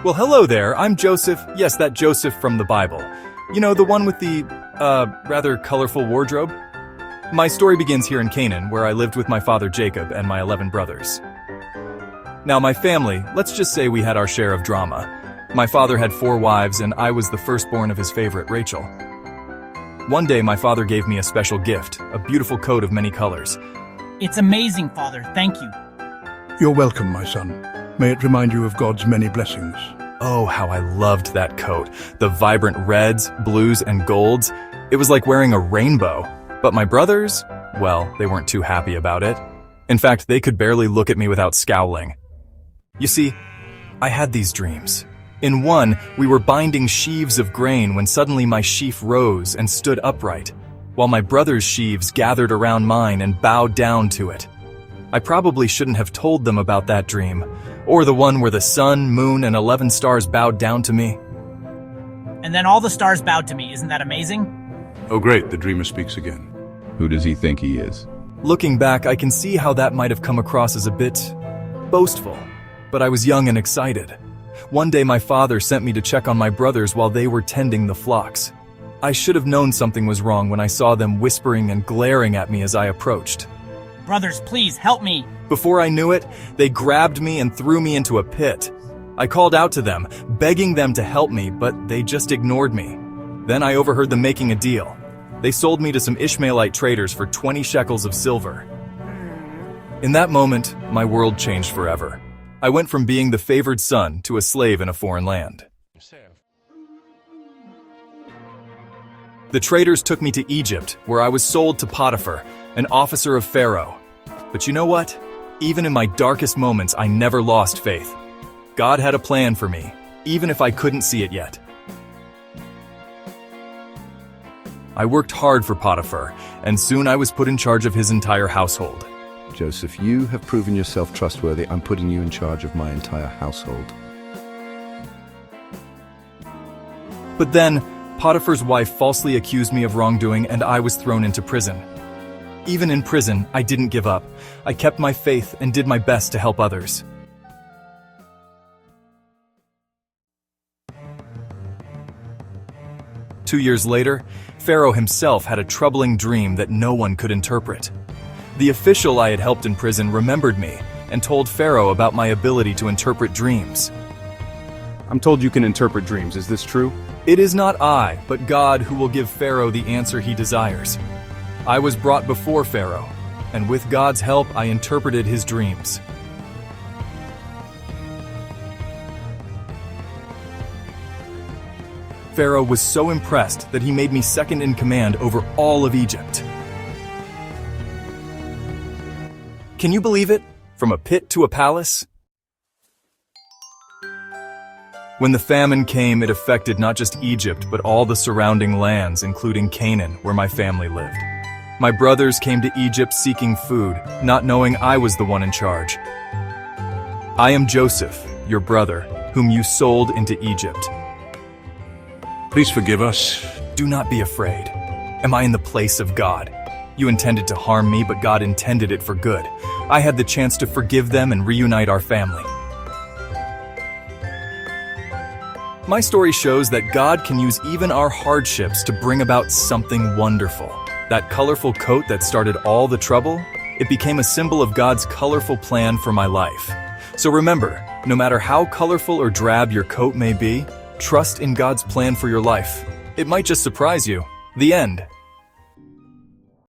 Well, hello there. I'm Joseph. Yes, that Joseph from the Bible. You know, the one with the, rather colorful wardrobe? My story begins here in Canaan, where I lived with my father Jacob and my 11 brothers. Now, my family, let's just say we had our share of drama. My father had 4 wives, and I was the firstborn of his favorite, Rachel. One day, my father gave me a special gift, a beautiful coat of many colors. It's amazing, Father. Thank you. You're welcome, my son. May it remind you of God's many blessings. Oh, how I loved that coat. The vibrant reds, blues, and golds. It was like wearing a rainbow. But my brothers, well, they weren't too happy about it. In fact, they could barely look at me without scowling. You see, I had these dreams. In one, we were binding sheaves of grain when suddenly my sheaf rose and stood upright, while my brother's sheaves gathered around mine and bowed down to it. I probably shouldn't have told them about that dream, or the one where the sun, moon, and 11 stars bowed down to me. And then all the stars bowed to me. Isn't that amazing? Oh great, the dreamer speaks again. Who does he think he is? Looking back, I can see how that might have come across as a bit boastful, but I was young and excited. One day my father sent me to check on my brothers while they were tending the flocks. I should have known something was wrong when I saw them whispering and glaring at me as I approached. Brothers, please help me. Before I knew it, they grabbed me and threw me into a pit. I called out to them, begging them to help me, but they just ignored me. Then I overheard them making a deal. They sold me to some Ishmaelite traders for 20 shekels of silver. In that moment, my world changed forever. I went from being the favored son to a slave in a foreign land. The traders took me to Egypt, where I was sold to Potiphar, an officer of Pharaoh. But you know what? Even in my darkest moments, I never lost faith. God had a plan for me, even if I couldn't see it yet. I worked hard for Potiphar, and soon I was put in charge of his entire household. Joseph, you have proven yourself trustworthy. I'm putting you in charge of my entire household. But then, Potiphar's wife falsely accused me of wrongdoing, and I was thrown into prison. Even in prison, I didn't give up. I kept my faith and did my best to help others. Two years later, Pharaoh himself had a troubling dream that no one could interpret. The official I had helped in prison remembered me and told Pharaoh about my ability to interpret dreams. I'm told you can interpret dreams. Is this true? It is not I, but God who will give Pharaoh the answer he desires. I was brought before Pharaoh, and with God's help, I interpreted his dreams. Pharaoh was so impressed that he made me second in command over all of Egypt. Can you believe it? From a pit to a palace? When the famine came, it affected not just Egypt, but all the surrounding lands, including Canaan, where my family lived. My brothers came to Egypt seeking food, not knowing I was the one in charge. I am Joseph, your brother, whom you sold into Egypt. Please forgive us. Do not be afraid. Am I in the place of God? You intended to harm me, but God intended it for good. I had the chance to forgive them and reunite our family. My story shows that God can use even our hardships to bring about something wonderful. That colorful coat that started all the trouble, it became a symbol of God's colorful plan for my life. So remember, no matter how colorful or drab your coat may be, trust in God's plan for your life. It might just surprise you. The end.